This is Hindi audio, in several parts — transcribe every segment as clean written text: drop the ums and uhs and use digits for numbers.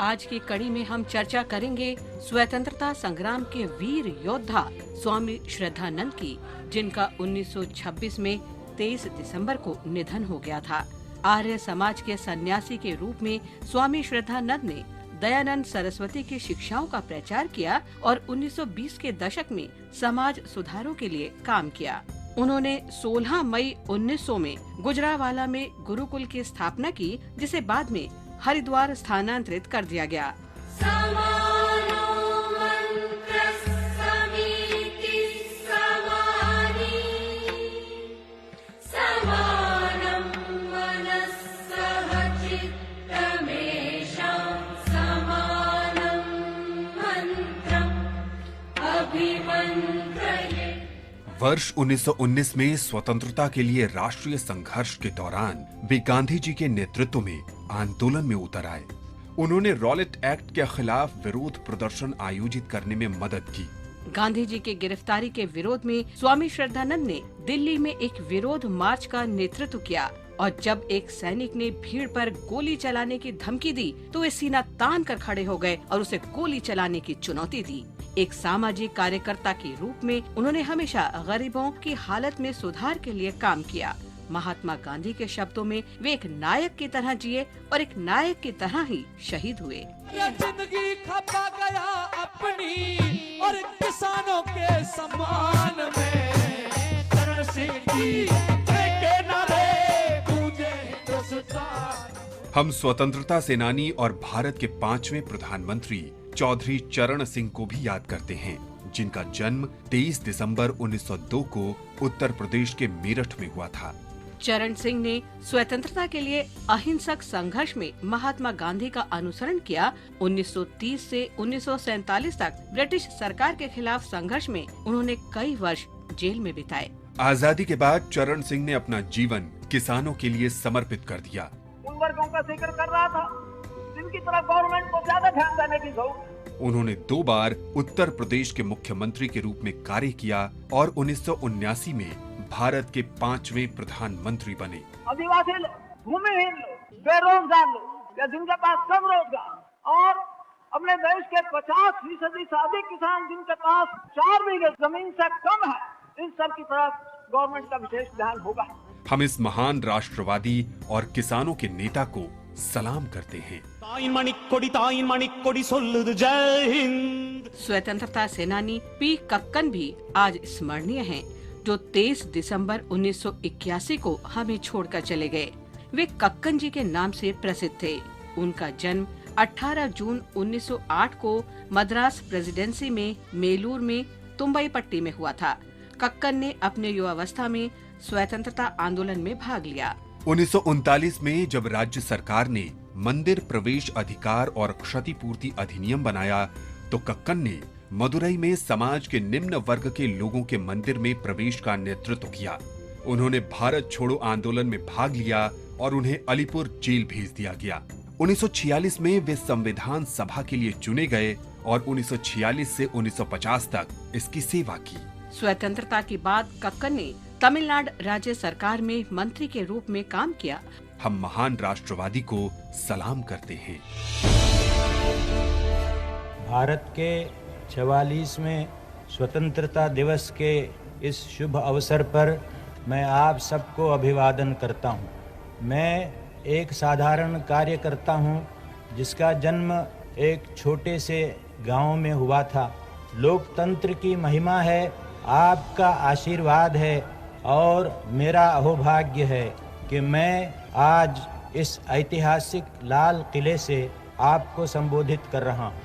आज की कड़ी में हम चर्चा करेंगे स्वतंत्रता संग्राम के वीर योद्धा स्वामी श्रद्धानंद की, जिनका 1926 में 23 दिसंबर को निधन हो गया था। आर्य समाज के सन्यासी के रूप में स्वामी श्रद्धानंद ने दयानंद सरस्वती की शिक्षाओं का प्रचार किया और 1920 के दशक में समाज सुधारों के लिए काम किया। उन्होंने 16 मई 1900 में गुजरावाला में गुरुकुल की स्थापना की, जिसे बाद में हरिद्वार स्थानांतरित कर दिया गया। वर्ष 1919 में स्वतंत्रता के लिए राष्ट्रीय संघर्ष के दौरान वे गांधी जी के नेतृत्व में आंदोलन में उतर आए। उन्होंने रॉलेट एक्ट के खिलाफ विरोध प्रदर्शन आयोजित करने में मदद की। गांधी जी की गिरफ्तारी के विरोध में स्वामी श्रद्धानंद ने दिल्ली में एक विरोध मार्च का नेतृत्व किया और जब एक सैनिक ने भीड़ पर गोली चलाने की धमकी दी तो वे सीना तान कर खड़े हो गए और उसे गोली चलाने की चुनौती दी। एक सामाजिक कार्यकर्ता के रूप में उन्होंने हमेशा गरीबों की हालत में सुधार के लिए काम किया। महात्मा गांधी के शब्दों में वे एक नायक की तरह जिए और एक नायक की तरह ही शहीद हुए। जिंदगी खपा गया अपनी और किसानों के सम्मान में चरण सिंह की के नारे गूंजे हिंदुस्तान। हम स्वतंत्रता सेनानी और भारत के 5वें प्रधानमंत्री चौधरी चरण सिंह को भी याद करते हैं, जिनका जन्म 23 दिसंबर 1902 को उत्तर प्रदेश के मेरठ में हुआ था। चरण सिंह ने स्वतंत्रता के लिए अहिंसक संघर्ष में महात्मा गांधी का अनुसरण किया। 1930 से 1947 तक ब्रिटिश सरकार के खिलाफ संघर्ष में उन्होंने कई वर्ष जेल में बिताए। आजादी के बाद चरण सिंह ने अपना जीवन किसानों के लिए समर्पित कर दिया। उन वर्गों का जिक्र कर रहा था जिनकी तरफ गवर्नमेंट को ज्यादा ध्यान देने की जरूरत। उन्होंने 2 बार उत्तर प्रदेश के मुख्यमंत्री के रूप में कार्य किया और 1979 में भारत के 5वें प्रधानमंत्री बने। आदिवासी लोग, भूमिहीन लोग, बेरोजगार लोग या जिनके पास कम रोजगार और अपने देश के 50% से अधिक किसान जिनके पास 4 बीघे जमीन से कम है, इन सब की तरफ गवर्नमेंट का विशेष ध्यान होगा। हम इस महान राष्ट्रवादी और किसानों के नेता को सलाम करते हैं। जय हिंद। स्वतंत्रता सेनानी पी कक्कन भी आज स्मरणीय हैं, जो 23 दिसंबर 1981 को हमें छोड़कर चले गए। वे कक्कन जी के नाम से प्रसिद्ध थे। उनका जन्म 18 जून 1908 को मद्रास प्रेसिडेंसी में मेलूर में तुम्बईपट्टी में हुआ था। कक्कन ने अपने युवावस्था में स्वतंत्रता आंदोलन में भाग लिया। 1939 में जब राज्य सरकार ने मंदिर प्रवेश अधिकार और क्षतिपूर्ति अधिनियम बनाया तो कक्कन ने मदुरई में समाज के निम्न वर्ग के लोगों के मंदिर में प्रवेश का नेतृत्व किया। उन्होंने भारत छोड़ो आंदोलन में भाग लिया और उन्हें अलीपुर जेल भेज दिया गया। 1946 में वे संविधान सभा के लिए चुने गए और 1946 से 1950 तक इसकी सेवा की। स्वतंत्रता के बाद कक्कन ने तमिलनाडु राज्य सरकार में मंत्री के रूप में काम किया। हम महान राष्ट्रवादी को सलाम करते हैं। भारत के 44वें स्वतंत्रता दिवस के इस शुभ अवसर पर मैं आप सबको अभिवादन करता हूं। मैं एक साधारण कार्यकर्ता हूं, जिसका जन्म एक छोटे से गांव में हुआ था। लोकतंत्र की महिमा है, आपका आशीर्वाद है और मेरा अहोभाग्य है कि मैं आज इस ऐतिहासिक लाल किले से आपको संबोधित कर रहा हूँ।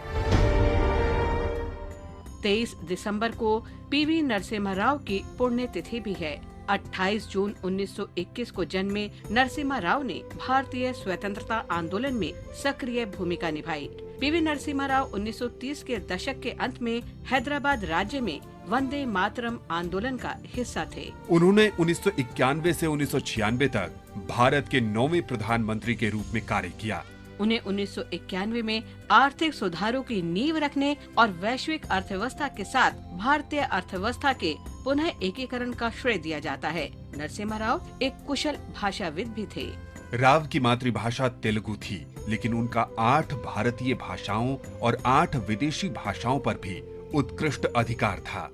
23 दिसंबर को पीवी नरसिम्हा राव की पुण्यतिथि भी है। 28 जून 1921 को जन्मे नरसिम्हा राव ने भारतीय स्वतंत्रता आंदोलन में सक्रिय भूमिका निभाई। पीवी नरसिम्हा राव 1930 के दशक के अंत में हैदराबाद राज्य में वंदे मातरम आंदोलन का हिस्सा थे। उन्होंने 1991 से 1996 तक भारत के 9वें प्रधानमंत्री के रूप में कार्य किया। उन्हें 1991 में आर्थिक सुधारों की नींव रखने और वैश्विक अर्थव्यवस्था के साथ भारतीय अर्थव्यवस्था के पुनः एकीकरण का श्रेय दिया जाता है। नरसिम्हा राव एक कुशल भाषाविद भी थे। राव की मातृभाषा तेलुगु थी, लेकिन उनका 8 भारतीय भाषाओं और 8 विदेशी भाषाओं पर भी उत्कृष्ट अधिकार था।